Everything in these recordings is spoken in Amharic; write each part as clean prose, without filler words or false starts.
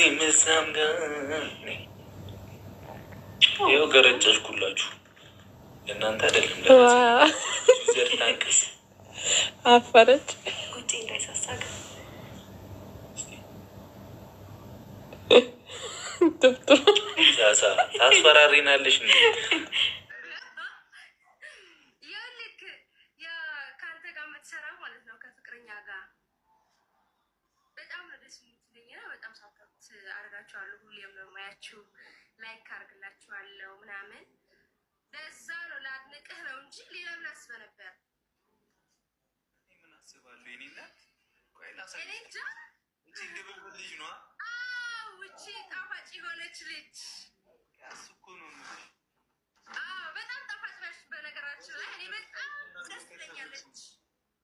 እዚህ ምሳም ጋር ይኸው ገረጨሽኩላችሁ። እናንተ አይደለም ዘር ታንቅስ አፈረች ቁጭ እንዳይሳሳቅ ጥፍጥሩ ሳሳ ታስፈራሪናለሽ እንዴ? አርጋችኋለሁ ሁሌም ነው ማያችሁ ላይክ አርግላችኋለሁ ምናምን ለዛ ነው ላድንቅህ ነው እንጂ ሌላ ምን አስበህ ነበር? ምን አስባለሁ? እኔ እንጃ እንጂ ግብብ ልጅ ነው። ውጪ ጣፋጭ የሆነች ልጅ እኮ ነው። በጣም ጣፋጭ ነሽ። በነገራችን ላይ እኔ በጣም ደስ ትለኛለች።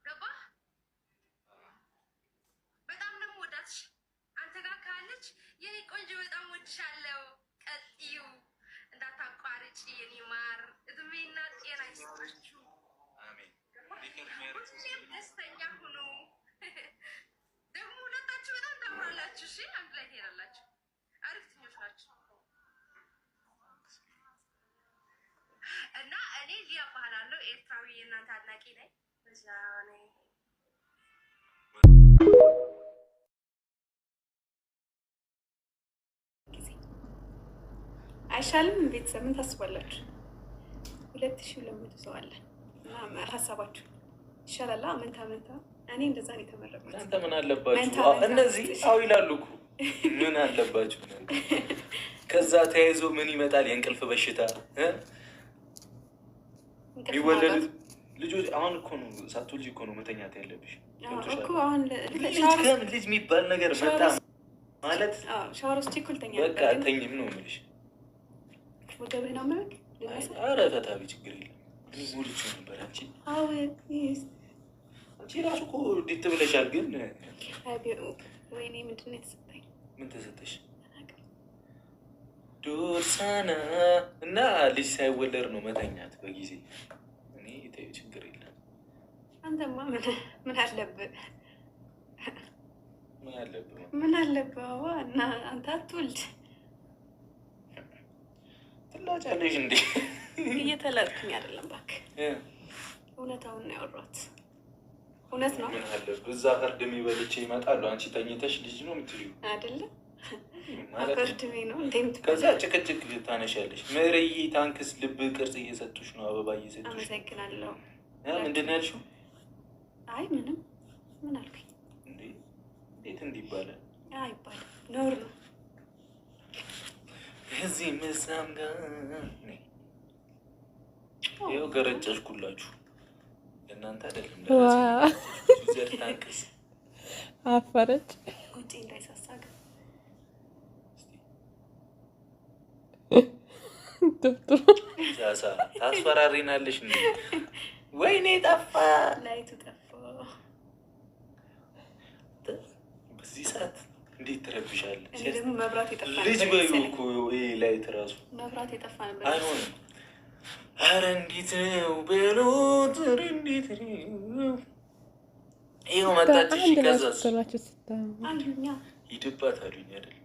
ገባህ? በጣም ደግሞ ወዳትሽ አንተ ጋር ካለች የኔ ቆንጆ በጣም ወድሻለሁ። ቀጥዩ እንዳታቋርጪ የኔ ማር። እድሜና ጤና ይስጣችሁ። አሜን። ሁሌም ደስተኛ ሁኑ። ደግሞ ሁለታችሁ በጣም ታምራላችሁ። እሺ አንድ ላይ ትሄዳላችሁ። አሪፍ ትኞች ናችሁ። እና እኔ ሊያ እባላለሁ። ኤርትራዊ የእናንተ አድናቂ ነኝ። በዛ ነኝ። አይሻልም? ቤተሰብ ምን ታስባላችሁ? 2200 ሰው አለ እና ሀሳባችሁ ይሻላል? መንታ እኔ እንደዛ ነው የተመረጥኩት። እናንተ ምን አለባችሁ? እነዚህ አው ይላሉ እኮ ምን አለባችሁ? ከዛ ተያይዞ ምን ይመጣል? የእንቅልፍ በሽታ የሚወለዱት ልጆች። አሁን እኮ ነው ሳትወልጂ እኮ ነው መተኛት ያለብሽ እኮ። አሁን ልጅ የሚባል ነገር መጣ ማለት ሻወር ውስጥ ይኩልተኛ በቃ ተኝም ነው የምልሽ። ወገብህ ነው ማለት ኧረ ፈታቢ ችግር የለም። ሞልቼ ነበር አንቺ አንቺ ራሱ እኮ እንዴት ብለሻል? ግን ወይኔ ምንድን ነው የተሰጠኝ? ምን ተሰጠሽ? ዶርሳና እና ልጅ ሳይወለድ ነው መተኛት በጊዜ። እኔ ችግር የለም። አንተማ ምን አለብህ? ምን አለብህ? እና አንተ አትወልድ ትላጫለሽ እንዴ? እየተላጥኩኝ አይደለም እባክህ፣ እውነታውን ነው ያወራሁት። እውነት ነው። ምን አለብህ? እዛ ፈርድሜ በልቼ ይመጣሉ። አንቺ ተኝተሽ ልጅ ነው የምትይው አይደለም? ፈርድሜ ነው እንዴ? ከዛ ጭቅጭቅ ታነሻለሽ። ምርይ ታንክስ ልብ ቅርጽ እየሰጡሽ ነው፣ አበባ እየሰጡሽ። አመሰግናለሁ። ምንድን ነው ያልሽው? አይ ምንም። ምን አልኩኝ? እንዴት እንዲህ ይባላል? አይባልም፣ ነውር ነው። እዚህ ምሳም ጋር ይኸው ገረጨሽኩላችሁ። እናንተ አይደለም ዘር ታንቅስ አፈረች ቁጭ እንዳይሳሳቅ ጥፍጥሩ ሳሳ ታስፈራሪናለሽ እንዴ? ወይኔ ጠፋ፣ ላይቱ ጠፋ። በዚህ ሰዓት እንዴት ትረብሻለሽ? ደግሞ መብራት የጠፋ ልጅ በዩ እኮ ላይት ራሱ መብራት የጠፋ ነበር። አይሆንም። ኧረ እንዴት ነው በሉት። እንዴት ነው? ይኸው መጣችሽ። ከዛስ አሉኛ ሂድባት አሉኝ አይደል?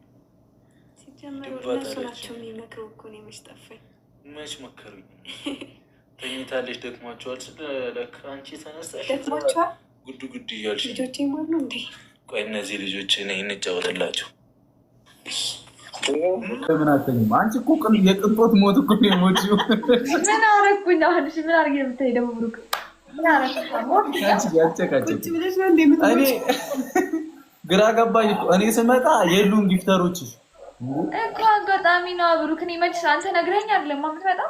ሲጀመሩ እነሱ ናቸው የሚመክሩ እኮ። እኔ መች ጠፋኝ? መች መከሩኝ? ተኝታለሽ፣ ደክሟቸዋል። ስለለካ አንቺ ተነሳሽ ደክሟቸዋል። ጉድ ጉድ እያልሽ ልጆቼ ማሉ እንዴ? ቆይ እነዚህ ልጆች እኔ እንጫወትላቸው። ምን አትተኝም አንቺ እኮ የቅንጦት ሞት እኮ ነው የሞትሽው። ምን አደረኩኝ አሁን? እሺ ምን አድርጌ የምታይ ደግሞ ብሩክ ምን አደረኩኝ? አንቺ ያጨቃጨቅ ቁጭ ብለሽ ነው እንዴ የምትሞጪው? እኔ ግራ ገባኝ እኮ። እኔ ስመጣ የሉም ጊፍተሮችሽ እኮ። አጋጣሚ ነው ብሩክ። እኔ መች አንተ ነግረኸኝ አይደለም የምትመጣው?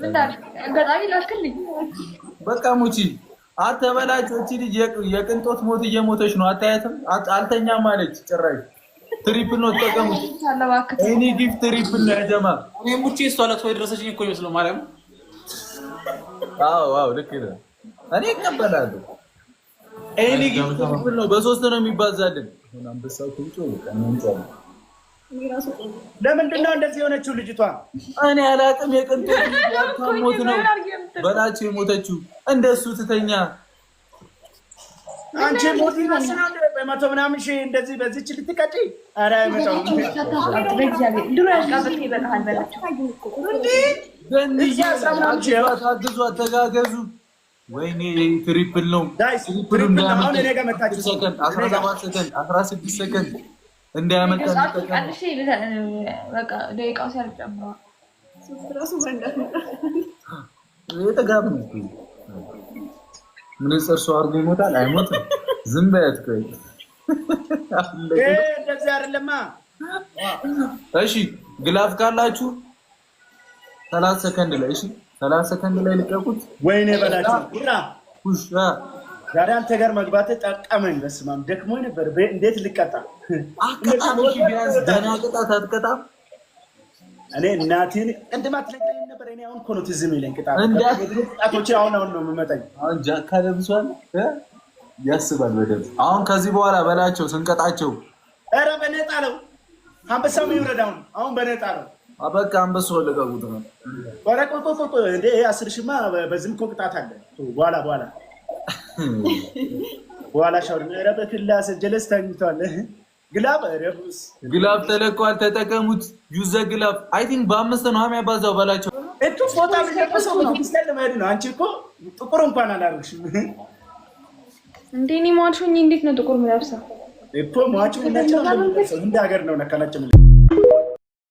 ምን ታድርግ? አጋጣሚ ላክልኝ። በቃ ሙቺ አትበላችሁ። እቺ ልጅ የቅንጦት ሞት እየሞተች ነው። አታያትም? አልተኛም አለች ጭራሽ። ትሪፕል ነው ተጠቀሙት። እኔ ጊፍት ትሪፕል ነው ያጀማ። እኔ ሙቺ እሷ ለቅሶ የደረሰችኝ እኮ ይመስለው ማርያም። አዎ ልክ ነህ። እኔ እቀበላለሁ። እኔ ጊፍት ትሪፕል ነው፣ በሶስት ነው የሚባዛልን። አንበሳው ቁንጮ ቀንንጫ። ለምንድን ነው እንደዚህ የሆነችው ልጅቷ? እኔ አላውቅም። የቅንጦት ሞት ነው በላቸው የሞተችው። እንደሱ ትተኛ አንቺ ሞቲ ማስናለ በመቶ ምናምን ሺህ እንደዚህ በዚህች ልትቀጪ? ኧረ አይመጣውም። በእግዚአብሔር ድሮ ያልቃበት ይበቃል በላቸው። ታግዙ፣ አተጋገዙ። ወይኔ ትሪፕል ነው። ትሪፕል አሁን እኔ ጋር መጣችሁ። 17 ሰከንድ 16 ሰከንድ እንዳያመጣ በቃ ደቂቃው ሲያልቅ ጨምረዋል። የተጋብ ነው ምንጽር ሰው አድርጎ ይሞታል። አይሞትም። ዝም በያት። ቆይ እንደዚህ አይደለማ። እሺ ግላፍ ካላችሁ 30 ሰከንድ ላይ እሺ፣ 30 ሰከንድ ላይ ልቀቁት። ወይኔ በላችሁ ጉራ ውሻ ዛሬ አንተ ጋር መግባት ጠቀመኝ። በስመ አብ ደክሞኝ ነበር። እንዴት ልቀጣ? አቀጣም ቢያንስ ደህና ቅጣት አትቀጣም? እኔ እናቴን ቅድም አትነግረኝም ነበር? እኔ አሁን እኮ ነው ትዝ የሚለኝ ቅጣቶቼ አሁን ነው የምመጣኝ። አሁን ጃካ ለብሷል ያስባል በደምብ። አሁን ከዚህ በኋላ በላቸው ስንቀጣቸው። ኧረ በነጣ ነው አንበሳው የሚውረድ አሁን በነጣ ነው። በቃ አንበሳው ለቀቁት ነው። ኧረ ቆጦ እንደ 10 ሺህማ በዝም እኮ ቅጣት አለ። በኋላ ሻወር ኧረ በክላስ ጀለስ ተኝቷል። ግላብ ተለቋል። ተጠቀሙት። ዩዘ ግላብ አይ ቲንክ በ5 ነው የሚያባዛው በላቸው። እቱ ፎታ ለበሰው በክርስቲያን ለማሄድ ነው። አንቺ እኮ ጥቁር እንኳን አላደረግሽም እንዴ? እኔ ሟቹኝ እንዴት ነው ጥቁር የምለብሰው? እኮ ሟቹ ነጭ ነው እንደ ሀገር ነው ነካናቸው